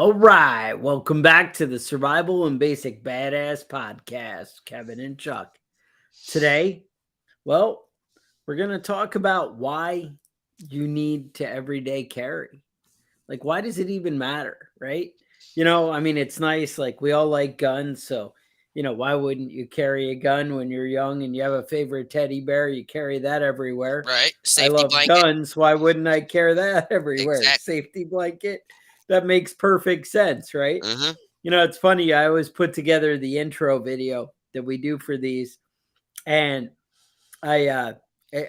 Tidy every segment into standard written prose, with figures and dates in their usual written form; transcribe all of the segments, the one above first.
All right, welcome back to the Survival and Basic Badass Podcast, Kevin and Chuck. Today, well, we're going to talk about why you need to everyday carry. Like, why does it even matter, right? It's nice. Like, we all like guns. So, why wouldn't you carry a gun when you're young and you have a favorite teddy bear? You carry that everywhere. Right? I Safety love blanket. guns. Why wouldn't I carry that everywhere? Exactly. Safety blanket. That makes perfect sense, right? Mm-hmm. It's funny. I always put together the intro video that we do for these, and I uh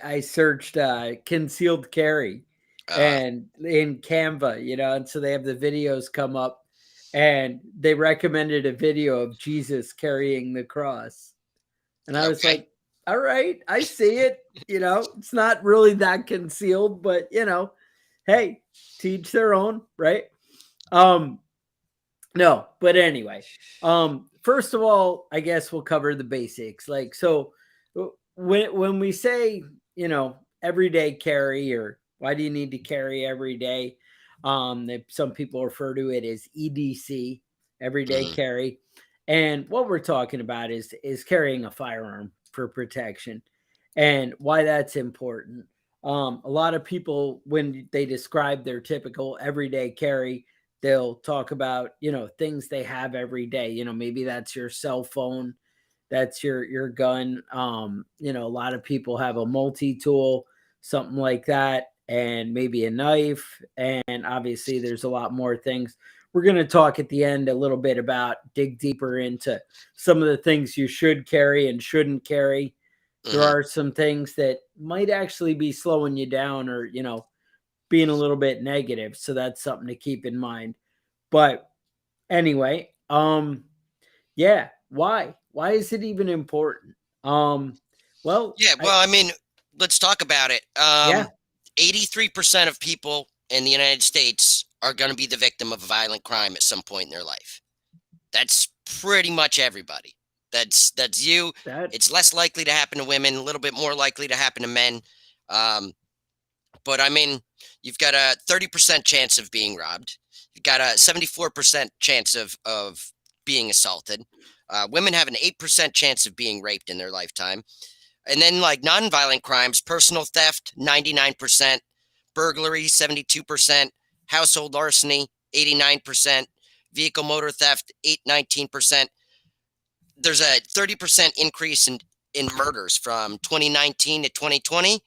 I searched concealed carry Uh, and in Canva, and so they have the videos come up, and they recommended a video of Jesus carrying the cross. And I was okay. like, all right, I see it. It's not really that concealed, but hey, teach their own, right? Um, no, but anyway, first of all, I guess we'll cover the basics. Like, so when we say, everyday carry, or why do you need to carry every day? Some people refer to it as EDC, everyday Mm-hmm. carry. And what we're talking about is carrying a firearm for protection, and why that's important. A lot of people, when they describe their typical everyday carry, they'll talk about, things they have every day. Maybe that's your cell phone, that's your gun. A lot of people have a multi-tool, something like that, and maybe a knife. And obviously there's a lot more things. We're going to talk at the end a little bit about, dig deeper into some of the things you should carry and shouldn't carry. There Mm-hmm. are some things that might actually be slowing you down, or being a little bit negative, so that's something to keep in mind. But anyway, yeah, why is it even important? Well, Yeah. I Well, I mean, let's talk about it. yeah, 83% of people in the United States are going to be the victim of a violent crime at some point in their life. That's pretty much everybody. That's you. that It's less likely to happen to women, a little bit more likely to happen to men. Um, but I mean, you've got a 30% chance of being robbed. You've got a 74% chance of being assaulted. Women have an 8% chance of being raped in their lifetime. And then, like, non-violent crimes, personal theft, 99%, burglary, 72%, household larceny, 89%, vehicle motor theft, 19%. There's a 30% increase in murders from 2019 to 2020,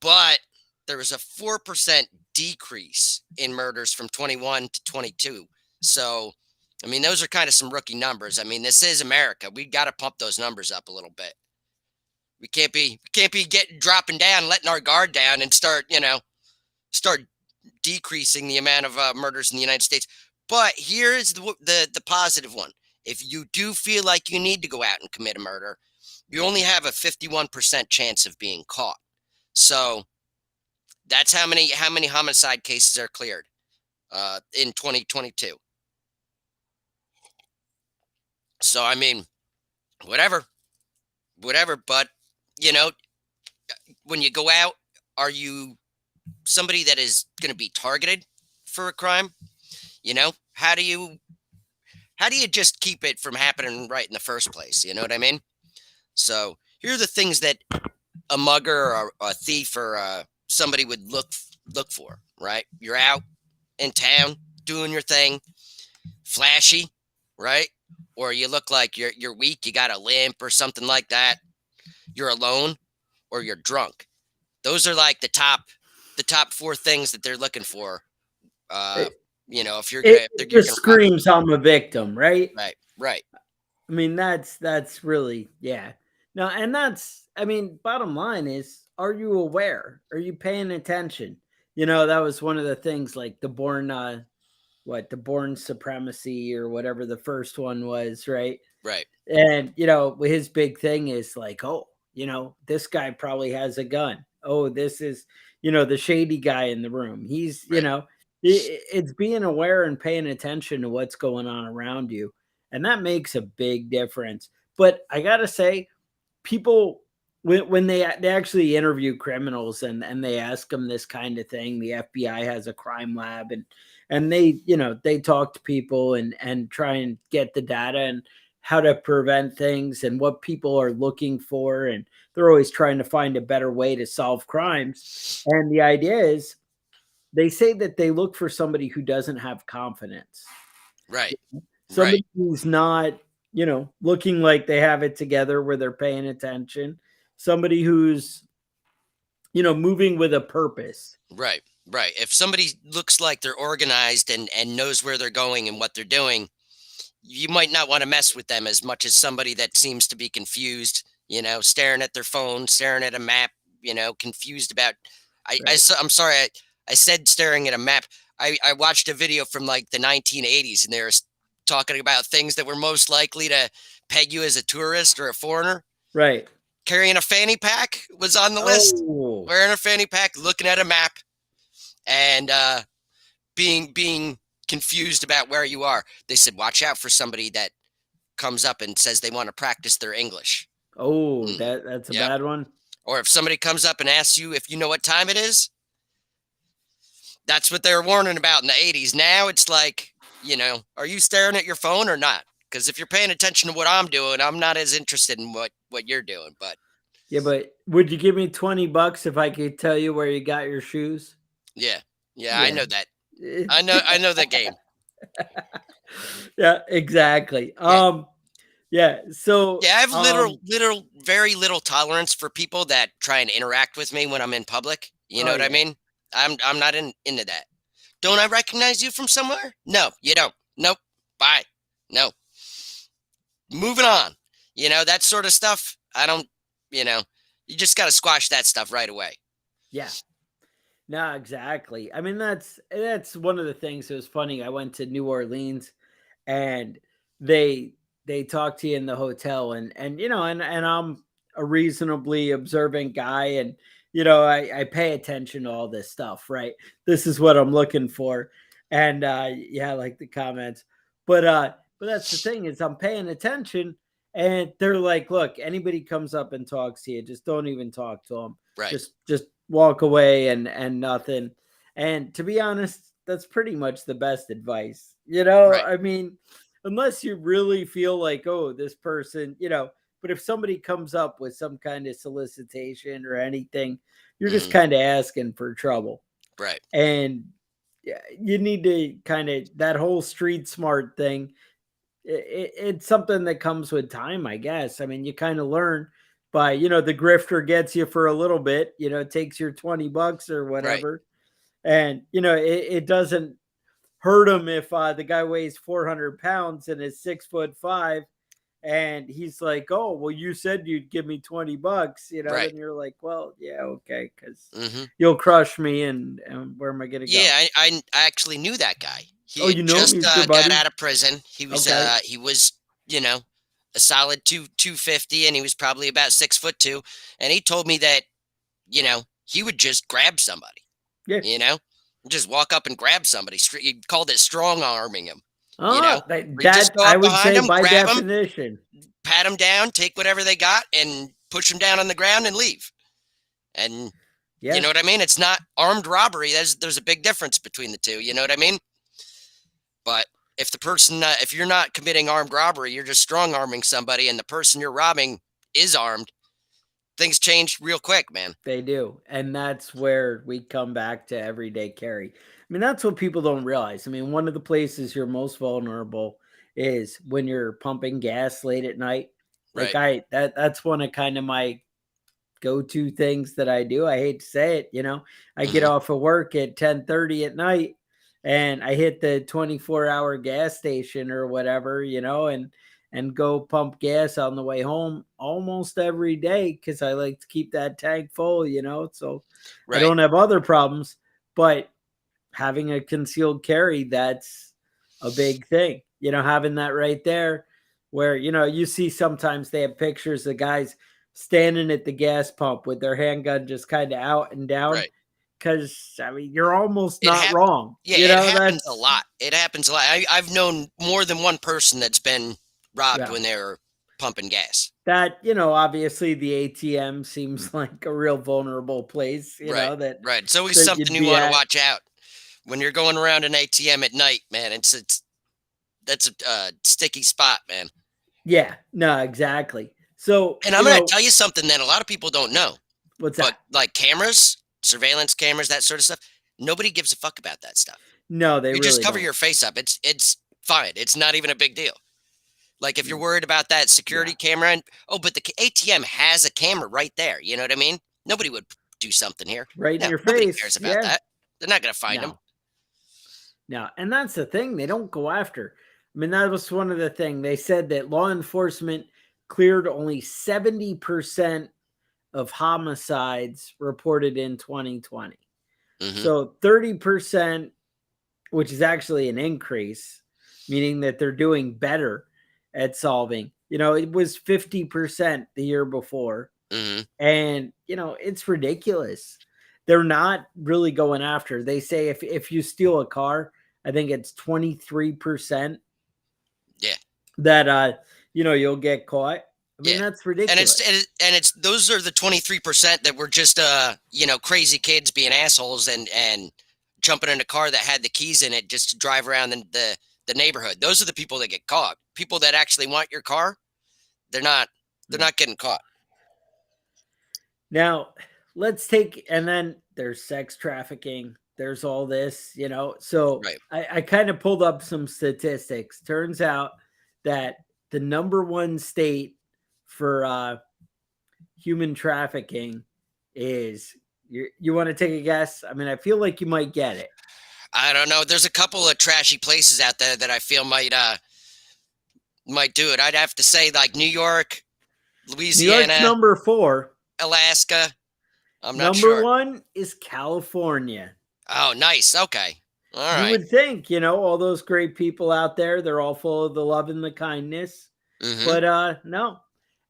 but there was a 4% decrease in murders from 21 to 22. So, I mean, those are kind of some rookie numbers. I mean, this is America. We got to pump those numbers up a little bit. We can't be getting dropping down, letting our guard down, and start decreasing the amount of murders in the United States. But here's the positive one: if you do feel like you need to go out and commit a murder, you only have a 51% chance of being caught. So that's how many homicide cases are cleared in 2022. So I mean, whatever, whatever. But you know, when you go out, are you somebody that is going to be targeted for a crime? You know, how do you just keep it from happening right in the first place? You know what I mean? So here are the things that a mugger or a thief or somebody would look for. Right? You're out in town doing your thing, flashy, right? Or you look like you're weak, you got a limp or something like that. You're alone, or you're drunk. Those are like the top four things that they're looking for. Uh, it, if you're gonna it if you're just gonna rob screams I'm a victim, right? Right, right. I mean, that's really, yeah. No, and bottom line is, are you aware? Are you paying attention? That was one of the things, like the born supremacy, or whatever the first one was, right? Right. And his big thing is like, oh, this guy probably has a gun. Oh, this is, the shady guy in the room. He's, Right. it's being aware and paying attention to what's going on around you. And that makes a big difference. But I gotta say, people, when they actually interview criminals, and they ask them this kind of thing, the FBI has a crime lab, and they talk to people and try and get the data and how to prevent things and what people are looking for, and they're always trying to find a better way to solve crimes. And the idea is they say that they look for somebody who doesn't have confidence, Right. Right. somebody who's not, looking like they have it together, where they're paying attention, somebody who's, moving with a purpose. Right. Right. If somebody looks like they're organized and knows where they're going and what they're doing, you might not want to mess with them as much as somebody that seems to be confused, staring at their phone, staring at a map, confused about. Right. I'm sorry, I said staring at a map. I watched a video from like the 1980s, and they were talking about things that were most likely to peg you as a tourist or a foreigner. Right. Carrying a fanny pack was on the list. Oh. Wearing a fanny pack, looking at a map, and being confused about where you are. They said, watch out for somebody that comes up and says they want to practice their English. Oh, Mm, that's a yep. bad one. Or if somebody comes up and asks you if you know what time it is, that's what they were warning about in the 80s. Now it's like, are you staring at your phone or not? Because if you're paying attention to what I'm doing, I'm not as interested in what you're doing. But Yeah, but would you give me $20 if I could tell you where you got your shoes? yeah, yeah, I Yeah. know that. I know that game. Yeah, exactly. Yeah. Yeah, Yeah, I have so very little tolerance for people that try and interact with me when I'm in public. You know oh what I yeah. mean? I'm not into that. Don't I recognize you from somewhere? No, you don't. Nope. Bye. No. Moving on. That sort of stuff. I don't, you know, you just got to squash that stuff right away. Yeah. No, exactly. I mean, that's one of the things that was funny. I went to New Orleans, and they they talk to you in the hotel, and I'm a reasonably observant guy, and I pay attention to all this stuff, right? This is what I'm looking for. And yeah, like the comments. But that's the thing, is I'm paying attention, and they're like, look, anybody comes up and talks to you, just don't even talk to them. Right. Just walk away and nothing. And to be honest, that's pretty much the best advice. Right. I mean, unless you really feel like, oh, this person, but if somebody comes up with some kind of solicitation or anything, you're just Hmm. kind of asking for trouble. Right. And yeah, you need to kind of, that whole street smart thing. It's something that comes with time, I guess. I mean, you kind of learn by, the grifter gets you for a little bit, takes your $20 or Right. whatever. And, it doesn't hurt him if the guy weighs 400 pounds and is 6'5", and he's like, oh, well, you said you'd give me $20, Right. then you're like, well, yeah, okay, because Hmm. you'll crush me, and where am I going to Yeah, go? I actually knew that guy. He Oh, had you know him? just He's your got buddy? out of prison. Okay. He was you know a solid 250, and he was probably about 6'2", and he told me that he would just grab somebody. Yeah. You know, just walk up and grab somebody. He called it strong arming him. That, Where you just that go I up would behind say them, by grab them, definition. pat them down, take whatever they got, and push them down on the ground and leave. And you Yeah, know what I mean? It's not armed robbery. There's a big difference between the two. You know what I mean? But if you're not committing armed robbery, you're just strong arming somebody, and the person you're robbing is armed. Things change real quick, man. they do. And that's where we come back to everyday carry. I mean, that's what people don't realize. I mean, one of the places you're most vulnerable is when you're pumping gas late at night. Like Right. that's one of kind of my go-to things that I do. I hate to say it, I get Hmm. off of work at 10:30 at night, and I hit the 24-hour gas station or whatever, and go pump gas on the way home almost every day, because I like to keep that tank full, so I Right. don't have other problems. But having a concealed carry, that's a big thing, having that right there, where you see sometimes they have pictures of guys standing at the gas pump with their handgun just kind of out and down, Right. because I mean, you're almost It not hap- wrong, Yeah, it happens a that's lot. It happens a lot. I've known more than one person that's been robbed yeah. when they were pumping gas. That, obviously the ATM seems like a real vulnerable place, Right. that Right. It's always that something you'd you be want to at. watch out. When you're going around an ATM at night, man, that's a sticky spot, man. Yeah, no, exactly. So, And I'm going to tell you something that a lot of people don't know, what's but that? like cameras, surveillance cameras, that sort of stuff, nobody gives a fuck about that stuff. No, they You just really cover don't. your face up. It's fine. It's not even a big deal. Like if you're Mm, worried about that yeah, security camera and oh, but the ATM has a camera right there. You know what I mean? Nobody would do something here. right in No, your nobody face. cares about Yeah, that. They're not going to find them. no, no, and that's the thing. They don't go after. I mean, that was one of the things they said that law enforcement cleared only 70% of homicides reported in 2020. Hmm. So 30%, which is actually an increase, meaning that they're doing better at solving. It was 50% the year before. Hmm. And, it's ridiculous. They're not really going after. They say if you steal a car, I think it's 23% Yeah. that you'll get caught. I mean, Yeah. that's And it's ridiculous. and it's those are the 23% that were just crazy kids being assholes and jumping in a car that had the keys in it just to drive around the neighborhood. Those are the people that get caught. People that actually want your car, they're not they're Mm. not getting caught. Now, let's take, and then there's sex trafficking. There's all this. So Right. I kind of pulled up some statistics. Turns out that the number one state for human trafficking is, you want to take a guess? I mean, I feel like you might get it. I don't know. There's a couple of trashy places out there that I feel might do it. I'd have to say like New York, New York's Louisiana, number four. Alaska. I'm not Number sure. one is California. Oh, nice. Okay. All You right. would think, all those great people out there, they're all full of the love and the kindness. Mm-hmm. But no.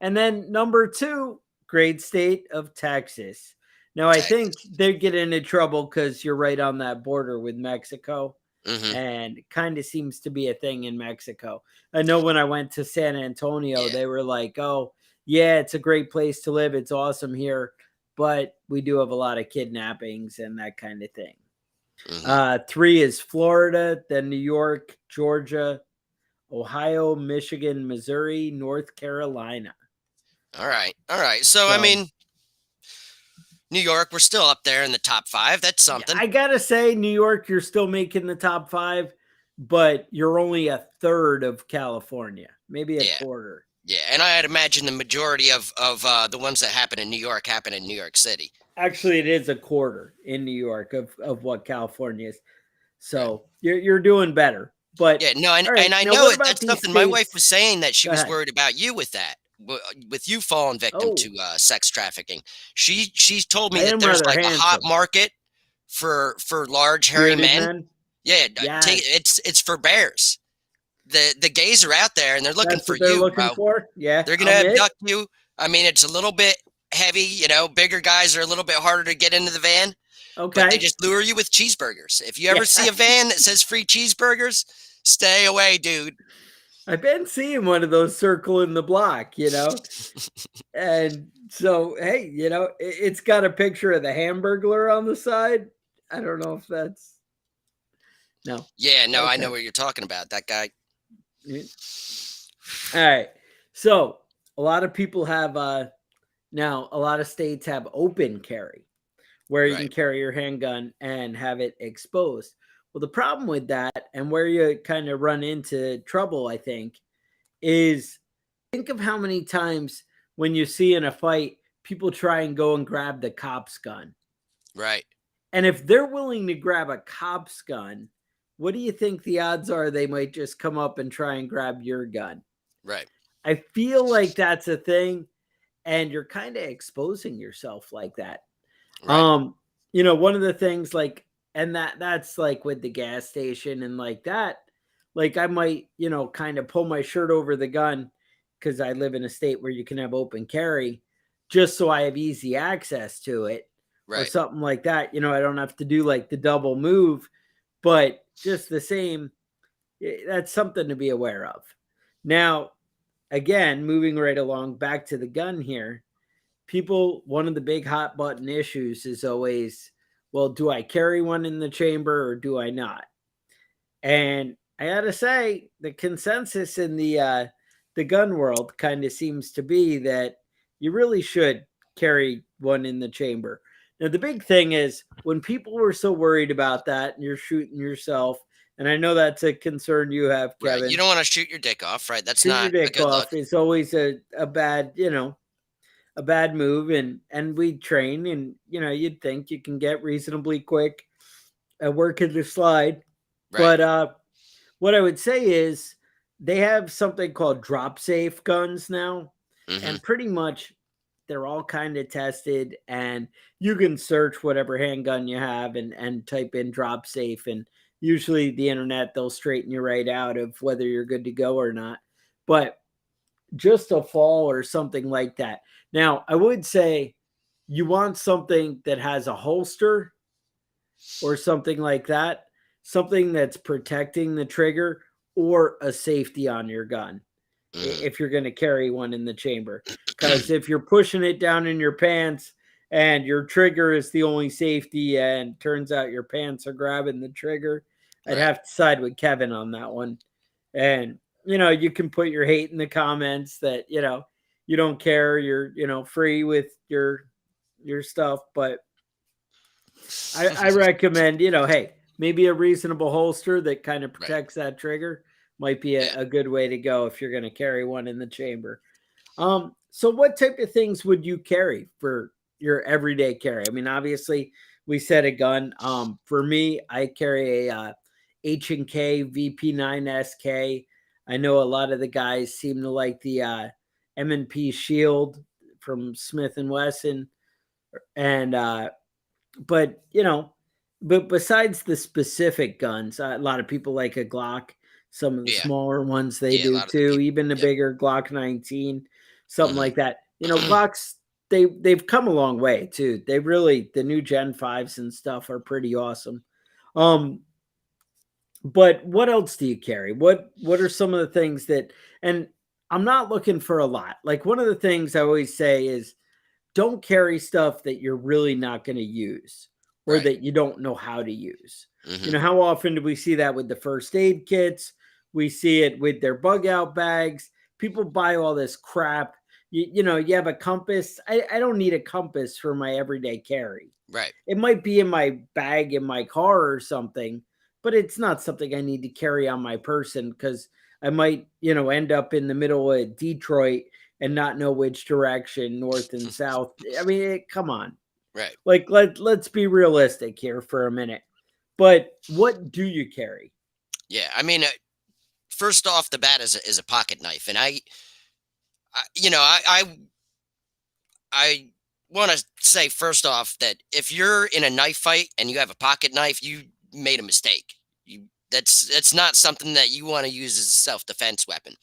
And then number two, great state of Texas. Now I think Texas. they get into trouble because you're right on that border with Mexico. Mm-hmm. And it kind of seems to be a thing in Mexico. I know when I went to San Antonio, Yeah. they were like, oh, yeah, it's a great place to live. It's awesome here. But we do have a lot of kidnappings and that kind of thing. Mm-hmm. Three is Florida, then New York, Georgia, Ohio, Michigan, Missouri, North Carolina. All right. All right. So, I So mean, New York, we're still up there in the top five. That's yeah, something. I gotta say, New York, you're still making the top five, but you're only a third of California, maybe a Yeah. quarter. Yeah. And I'd imagine the majority of the ones that happen in New York happen in New York City. Actually, it is a quarter in New York of what California is. Right. So you're doing better. But Yeah. No. And, all right, and I now know what it. about That's these something my wife was states? saying that she Go was ahead. worried about you with that, with you falling victim Oh, to sex trafficking. She's told me I that am there's rather like a hot handsome. market for large hairy Bearded men. men. Yeah. Take Yes. it's for bears. The gays are out there and they're looking That's for what they're you, looking bro. for. Yeah, They're I'll gonna admit. abduct you. I mean, it's a little bit heavy, bigger guys are a little bit harder to get into the van, but they Okay. just lure you with cheeseburgers. If you ever Yeah. see a van that says free cheeseburgers, stay away, dude. I've been seeing one of those circle in the block. And so, hey, it's got a picture of the Hamburglar on the side. I don't know if that's no. Yeah, no, I know Okay. what you're talking about. That guy. All right. So a lot of people have now a lot of states have open carry where you can Right, carry your handgun and have it exposed. Well, the problem with that and where you kind of run into trouble, I think, is think of how many times when you see in a fight, people try and go and grab the cop's gun. right, And if they're willing to grab a cop's gun, what do you think the odds are they might just come up and try and grab your gun? right, I feel like that's a thing, and you're kind of exposing yourself like that. right, Um, one of the things like, and that's like with the gas station and like that, like I might, kind of pull my shirt over the gun because I live in a state where you can have open carry, just so I have easy access to it or right. something like that. I don't have to do like the double move, but just the same, that's something to be aware of. Now, again, moving right along back to the gun here, people, one of the big hot button issues is always well, do I carry one in the chamber or do I not? And I gotta say, the consensus in the gun world kind of seems to be that you really should carry one in the chamber. Now, the big thing is when people were so worried about that, and you're shooting yourself, and I know that's a concern you have, Right. You Kevin. don't want to shoot your dick off, right? That's Shoot your not a dick good look. off is always a bad, a bad move, and we train, and you'd think you can get reasonably quick at working the slide, Right. but what I would say is they have something called drop safe guns now, Hmm. and pretty much they're all kind of tested, and you can search whatever handgun you have and type in drop safe, and usually the internet they'll straighten you right out of whether you're good to go or not. But just a fall or something like that. Now, I would say you want something that has a holster or something like that, something that's protecting the trigger or a safety on your gun Hmm. if you're going to carry one in the chamber. Because if you're pushing it down in your pants and your trigger is the only safety and turns out your pants are grabbing the trigger, I'd Right. have to side with Kevin on that one. And, you can put your hate in the comments that, you don't care, you're, free with your stuff, but I recommend, hey, maybe a reasonable holster that kind of Right. protects that trigger might be Yeah. a good way to go if you're going to carry one in the chamber. So what type of things would you carry for your everyday carry? I mean, obviously we said a gun. For me, I carry a H&K VP9 SK. I know a lot of the guys seem to like the M&P Shield from Smith and Wesson, and but but besides the specific guns, a lot of people like a Glock. Some of the Yeah. smaller ones they Yeah. A do lot of the too. people. Even the Yep. bigger Glock 19, something Hmm. like that. Glocks they've come a long way too. They really the new Gen 5s and stuff are pretty awesome. Um, but what else do you carry? What are some of the things that and I'm not looking for a lot. Like one of the things I always say is don't carry stuff that you're really not going to use or Right. that you don't know how to use. Hmm. How often do we see that with the first aid kits? We see it with their bug out bags. People buy all this crap. You have a compass. I don't need a compass for my everyday carry. Right. It might be in my bag in my car or something, but it's not something I need to carry on my person because I might, end up in the middle of Detroit and not know which direction, north and south. I mean, come on. Right. Like let's be realistic here for a minute. But what do you carry? Yeah. I mean, first off the bat is a pocket knife, and I want to say first off that if you're in a knife fight and you have a pocket knife, you made a mistake. You That's not something that you want to use as a self defense weapon.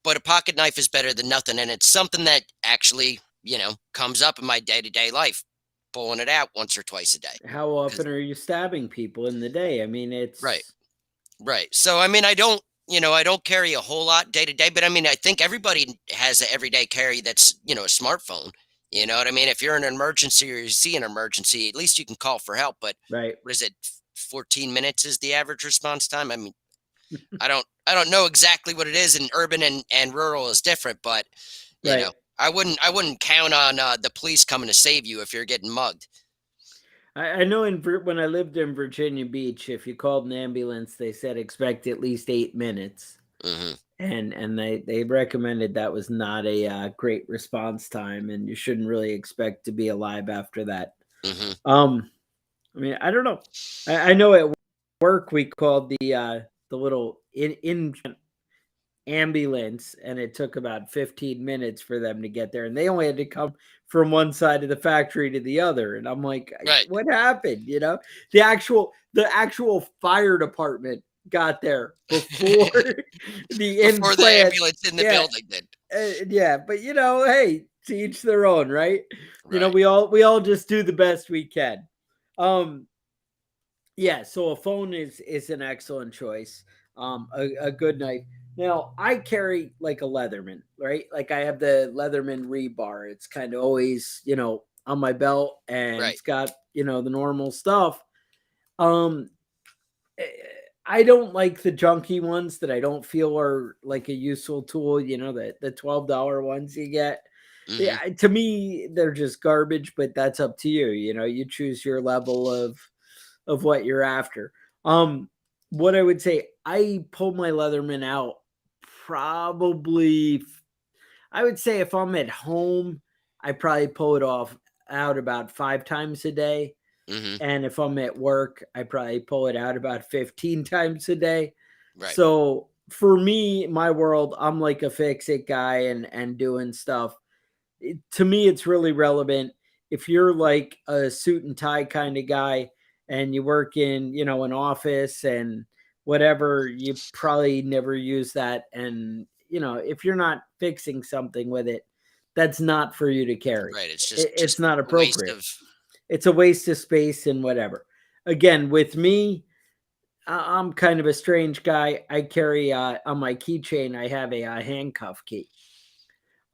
But a pocket knife is better than nothing, and it's something that actually comes up in my day to day life, pulling it out once or twice a day. How 'Cause- often are you stabbing people in the day? I mean, Right. it's Right. So I mean, I don't carry a whole lot day to day, but I mean, I think everybody has an everyday carry that's, a smartphone. You know what I mean? If you're in an emergency or you see an emergency, at least you can call for help. But right. what is it? 14 minutes is the average response time. I mean, I don't know exactly what it is, and urban and rural is different, but you Right. know, I wouldn't count on the police coming to save you if you're getting mugged. I know when I lived in Virginia Beach, if you called an ambulance, they said expect at least 8 minutes. Hmm. And they recommended that was not a great response time, and you shouldn't really expect to be alive after that. Hmm. Um, I mean, I don't know. I know at work we called the little in ambulance, and it took about 15 minutes for them to get there, and they only had to come from one side of the factory to the other, and I'm like, Right. what happened? The actual fire department got there before the in Before the plant. ambulance in the Yeah, building did. yeah, but hey, to each their own, right? Right. We all just do the best we can. um yeah, so a phone is an excellent choice. A good knife. Now I carry like a Leatherman, right? Like I have the Leatherman rebar. It's kind of always, on my belt, and Right. it's got, the normal stuff. Um, eh, I don't like the junky ones that I don't feel are like a useful tool, the $12 ones you get. Yeah, Mhm. to me, they're just garbage, but that's up to you. You choose your level of what you're after. Um, what I would say, I pull my Leatherman out probably. I would say if I'm at home, I probably pull it off out about 5 times a day. Mhm. And if I'm at work, I probably pull it out about 15 times a day. Right. So for me, my world, I'm like a fix it guy and doing stuff. To me, it's really relevant. If you're like a suit and tie kind of guy and you work in, an office and whatever, you probably never use that. And, if you're not fixing something with it, that's not for you to carry. Right. It's It's just not a waste appropriate. of It's a waste of space and whatever. Again, with me, I'm kind of a strange guy. I carry on my keychain, I have a handcuff key.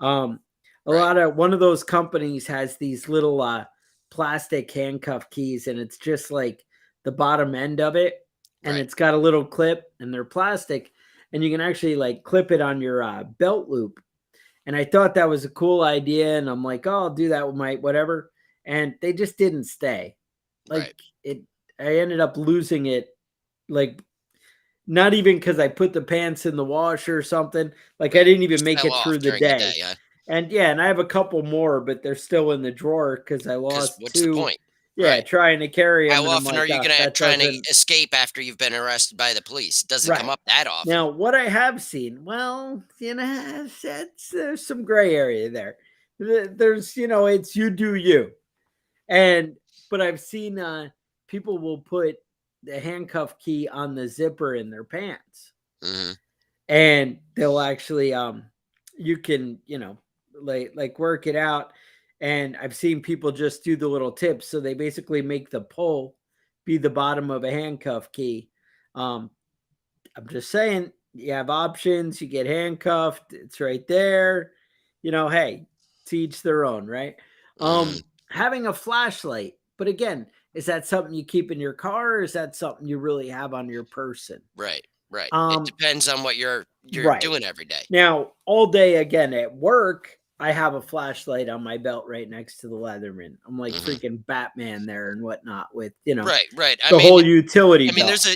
Um, a right. lot of one of those companies has these little plastic handcuff keys, and it's just like the bottom end of it, and Right. it's got a little clip, and they're plastic, and you can actually like clip it on your belt loop. And I thought that was a cool idea, and I'm like, oh, I'll do that with my whatever, and they just didn't stay. Right. Like it, I ended up losing it, like not even because I put the pants in the wash or something. Like I Right. didn't even Just make fell it off through the during the day, day. huh? And yeah, and I have a couple more, but they're still in the drawer because I Because lost what's the two. point? Yeah, Right. trying to carry them, How and I'm often are like, you oh, gonna that trying to doesn't escape after you've been arrested by the police? It doesn't come right. up that often. Now, what I have seen, well, there's some gray area there. There's, it's you do you, and but I've seen people will put the handcuff key on the zipper in their pants, Mhm. and they'll actually you can, like work it out. And I've seen people just do the little tips, so they basically make the pull be the bottom of a handcuff key. um I'm just saying, you have options, you get handcuffed, it's right there. Hey, to each their own, right? Mhm. Having a flashlight, but again, is that something you keep in your car, or is that something you really have on your person? Right. Right. It um depends on what you're right. doing every day. Now, all day again at work, I have a flashlight on my belt right next to the Leatherman. I'm like Mhm. freaking Batman there and whatnot with, Right. Right. the whole utility belt.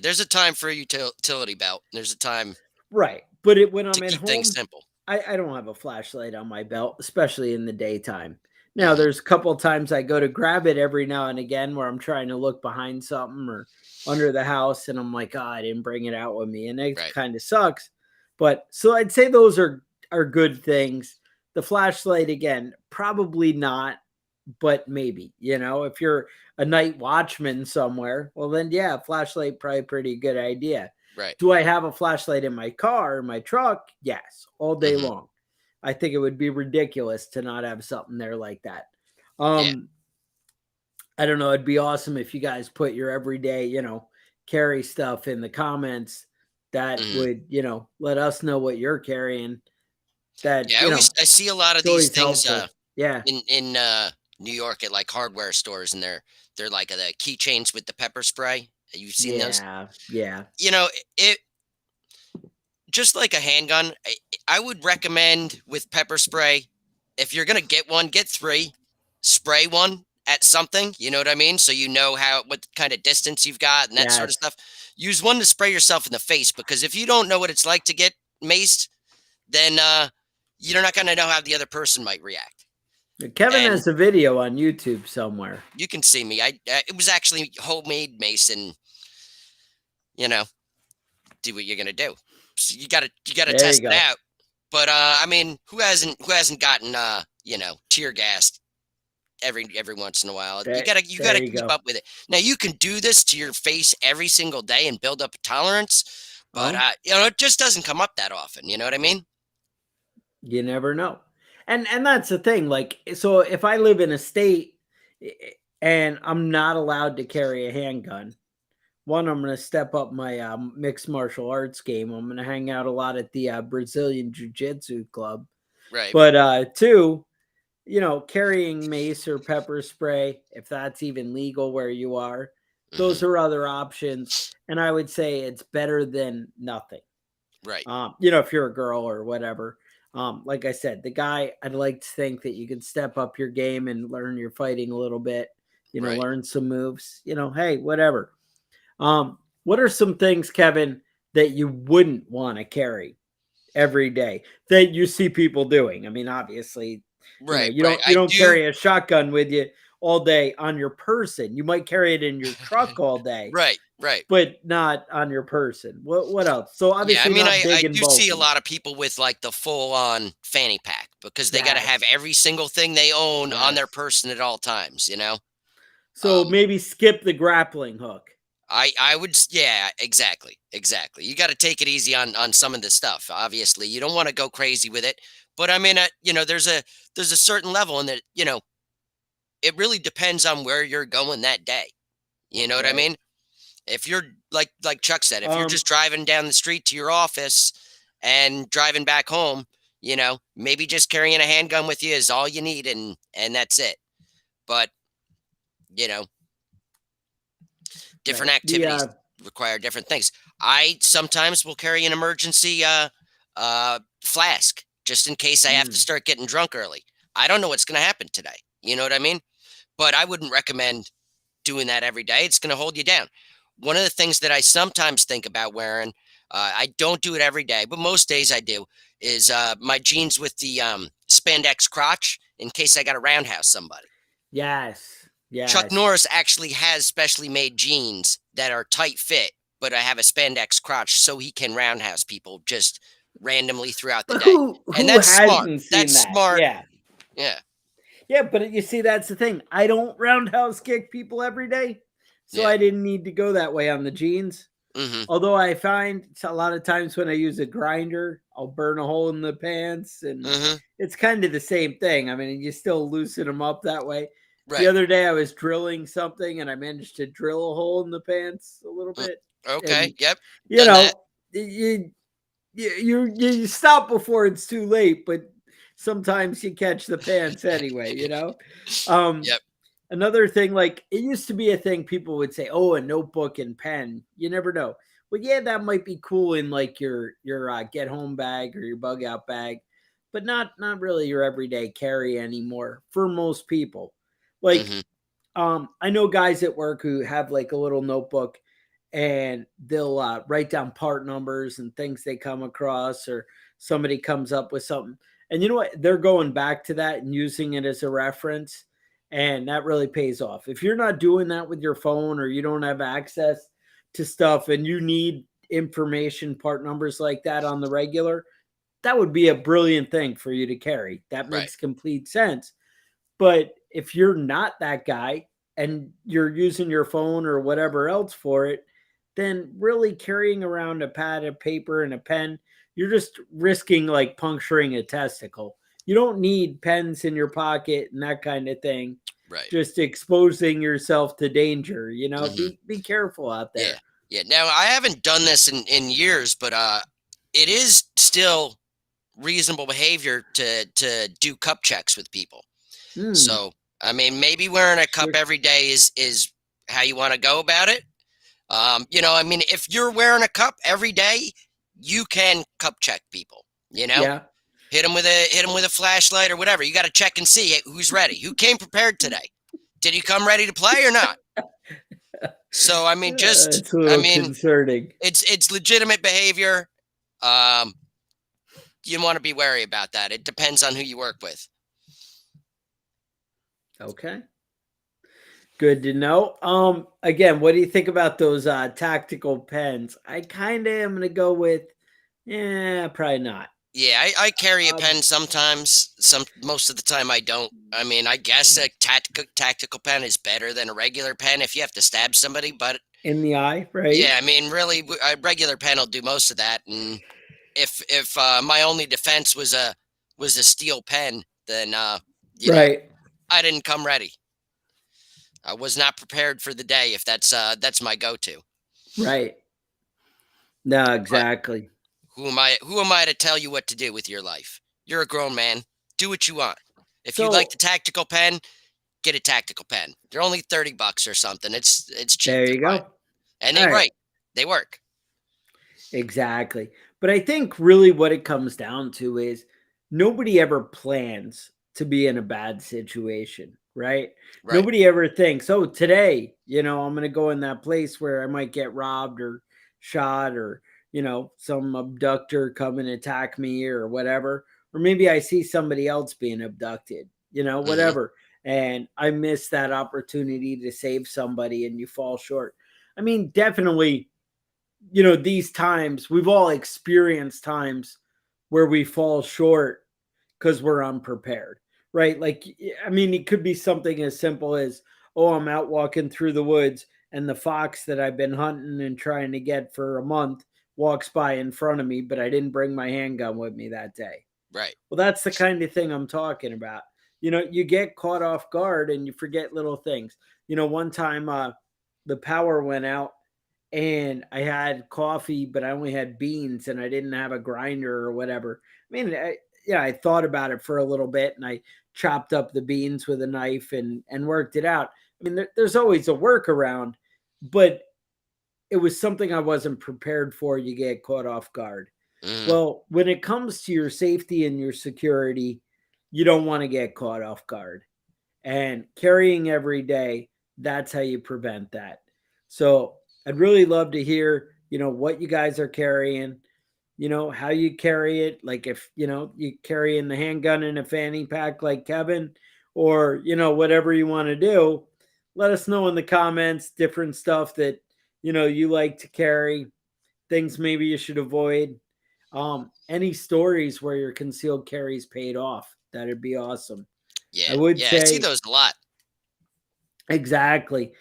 There's a time for a utility belt. There's a time Right. When to I'm at keep things home, simple. I don't have a flashlight on my belt, especially in the daytime. Now, Mhm. there's a couple times I go to grab it every now and again where I'm trying to look behind something or under the house, and I'm like, oh, I didn't bring it out with me, and it Right. kind of sucks. But so I'd say those are good things. The flashlight again, probably not, but maybe, if you're a night watchman somewhere, well then yeah, flashlight probably pretty good idea. Right. Do I have a flashlight in my car, in my truck? Yes, all day Mhm. long. I think it would be ridiculous to not have something there like that. Yeah. um I don't know, it'd be awesome if you guys put your everyday, carry stuff in the comments. That Mhm. would, let us know what you're carrying. That, Yeah, I see a lot of it's these always things, helpful. Yeah. in New York at, like, hardware stores, and they're like, the keychains with the pepper spray. You've seen those? Yeah. Yeah. You know, it just like a handgun, I would recommend with pepper spray, if you're gonna get one, get 3, spray one at something, you know what I mean? So you know what kind of distance you've got and that sort of Yes. stuff. Use one to spray yourself in the face, because if you don't know what it's like to get maced, then, you're not gonna know how the other person might react. Kevin And has a video on YouTube somewhere. you can see me. It was actually homemade mace, and, you know, do what you're gonna do. So you gotta There you test it go. out. But I mean, who hasn't gotten tear gassed every once in a while? You There, gotta you there gotta you keep go. up with it. Now you can do this to your face every single day and build up a tolerance, but Well, it just doesn't come up that often. You know what I mean? you never know. And that's the thing. Like, so if I live in a state and I'm not allowed to carry a handgun, one, I'm going to step up my mixed martial arts game. I'm going to hang out a lot at the Brazilian Jiu Jitsu club. Right. But two, carrying mace or pepper spray, if that's even legal where you are, Hmm. those are other options. And I would say it's better than nothing. Right. If you're a girl or whatever. Like I said, the guy, I'd like to think that you can step up your game and learn your fighting a little bit, Right. learn some moves, hey, whatever. What are some things, Kevin, that you wouldn't want to carry every day that you see people doing? I mean, obviously, Right. you Right. don't you I don't do. carry a shotgun with you all day on your person. You might carry it in your truck all day, Right. Right. but not on your person. What else? So Yeah, I obviously mean, not I big and do see a bulky. lot of people with like the full on fanny pack because they got to have Yes. every single thing they own on their Yes. person at all times, you know? So Um, maybe skip the grappling hook. I would yeah, exactly. Exactly. You got to take it easy on some of this stuff. Obviously, you don't want to go crazy with it, but I mean, there's a certain level and that, it really depends on where you're going that day. You know what I Right. mean? If you're like Chuck said, if you're Um, just driving down the street to your office and driving back home, maybe just carrying a handgun with you is all you need and that's it. But, you know, different right. The activities require different things. I sometimes will carry an emergency flask just in case I have to mm, start getting drunk early. I don't know what's going to happen today. You know what I mean? But I wouldn't recommend doing that every day. It's going to hold you down. One of the things that I sometimes think about wearing, I don't do it every day, but most days I do, is my jeans with the spandex crotch in case I got to roundhouse somebody. yes. Chuck Yes. Norris actually has specially made jeans that are tight fit, but I have a spandex crotch so he can roundhouse people just randomly throughout the But day. who And that's smart. hasn't That's seen that? smart. Yeah. Yeah. Yeah, but you see, that's the thing. I don't roundhouse kick people every day, so Yeah. I didn't need to go that way on the jeans. Hmm. Although I find a lot of times when I use a grinder, I'll burn a hole in the pants, and Hmm. it's kind of the same thing. I mean, you still loosen them up that way. The Right. other day, I was drilling something, and I managed to drill a hole in the pants a little Mm. bit, Okay. and Yep. you Done that. know, you you stop before it's too late, but sometimes you catch the pants anyway. Um, Yep. Another thing, like it used to be a thing people would say, "Oh, a notebook and pen." You never know. Well, yeah, that might be cool in like your get home bag or your bug out bag, but not really your everyday carry anymore for most people. Like Hmm. I know guys at work who have like a little notebook and they'll write down part numbers and things they come across, or somebody comes up with something. And you know what? They're going back to that and using it as a reference. And that really pays off. If you're not doing that with your phone or you don't have access to stuff and you need information, part numbers like that on the regular, that would be a brilliant thing for you to carry. That Right. makes complete sense. But if you're not that guy and you're using your phone or whatever else for it, then really carrying around a pad of paper and a pen, you're just risking like puncturing a testicle. You don't need pens in your pocket and that kind of thing. Right. Just exposing yourself to danger, Hmm. be careful out Yeah. there. Yeah. Now I haven't done this in years, but it is still reasonable behavior to do cup checks with people. Hmm. So I mean, maybe wearing a cup Sure. every day is how you want to go about it. I mean, if you're wearing a cup every day, you can cup check people. You know, Yeah. hit them with a flashlight or whatever. You got to check and see who's ready, who came prepared today. Did he come ready to play or not? So I mean, It's a little concerning. it's legitimate behavior. Um, you want to be wary about that. It depends on who you work with. Okay. Good to know. Again, what do you think about those tactical pens? I kind of am gonna go with, yeah, probably not. Yeah, I carry a Um, pen sometimes. Most of the time I don't. I mean, I guess a tactical pen is better than a regular pen if you have to stab somebody. But in the eye, right? yeah, I mean, really, a regular pen will do most of that. And if my only defense was a steel pen, then you know Right, I didn't come ready. I was not prepared for the day. If that's my go-to. right. No, But exactly. who am I? Who am I to tell you what to do with your life? You're a grown man. Do what you want. If you like So the tactical pen, get a tactical pen. They're only $30 or something. It's cheap. there They're you fine, go. and All they right. write. They work. Exactly. But I think really what it comes down to is nobody ever plans to be in a bad situation, right? Right. Nobody ever thinks, oh, today, I'm going to go in that place where I might get robbed or shot or, some abductor come and attack me or whatever. Or maybe I see somebody else being abducted, Hmm. whatever. And I miss that opportunity to save somebody and you fall short. I mean, definitely these times we've all experienced times where we fall short because we're unprepared, right? Like, I mean, it could be something as simple as, oh, I'm out walking through the woods and the fox that I've been hunting and trying to get for a month walks by in front of me, but I didn't bring my handgun with me that day. Right. Well, that's the kind of thing I'm talking about. You get caught off guard and you forget little things. One time the power went out and I had coffee, but I only had beans and I didn't have a grinder or whatever. I mean, I thought about it for a little bit and I chopped up the beans with a knife and worked it out. I mean, there's always a workaround, but it was something I wasn't prepared for. You get caught off guard. Hmm. Well, when it comes to your safety and your security, you don't want to get caught off guard. And carrying every day, that's how you prevent that. So I'd really love to hear, what you guys are carrying, how you carry it. Like if, you carry in the handgun in a fanny pack like Kevin, or, whatever you want to do, let us know in the comments, different stuff that, you like to carry, things maybe you should avoid. Any stories where your concealed carries paid off. That'd be awesome. I Yeah. would Yeah. I see say those a lot. exactly.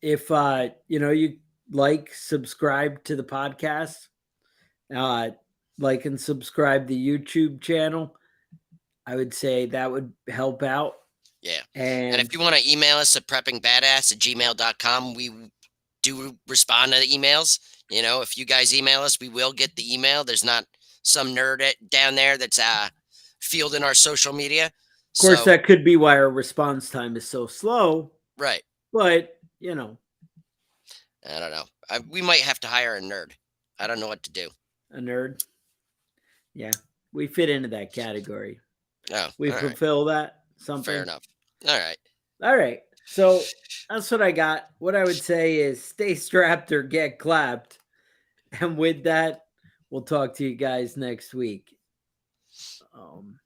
If you like, subscribe to the podcast, uh, like and subscribe the YouTube channel, I would say that would help out. Yeah. And if And you want to email us at preppingbadass@gmail.com, we do respond to the emails. If you guys email us, we will get the email. There's not some nerd down there that's fielding our social media. of course, So, that could be why our response time is so slow, right. but I don't know. We might have to hire a nerd. I don't know what to do. a nerd. Yeah, we fit into that category. Oh, We all right. fulfill that Fair something. enough. All right. All right. So that's what I got. What I would say is stay strapped or get clapped. And with that, we'll talk to you guys next week. Um,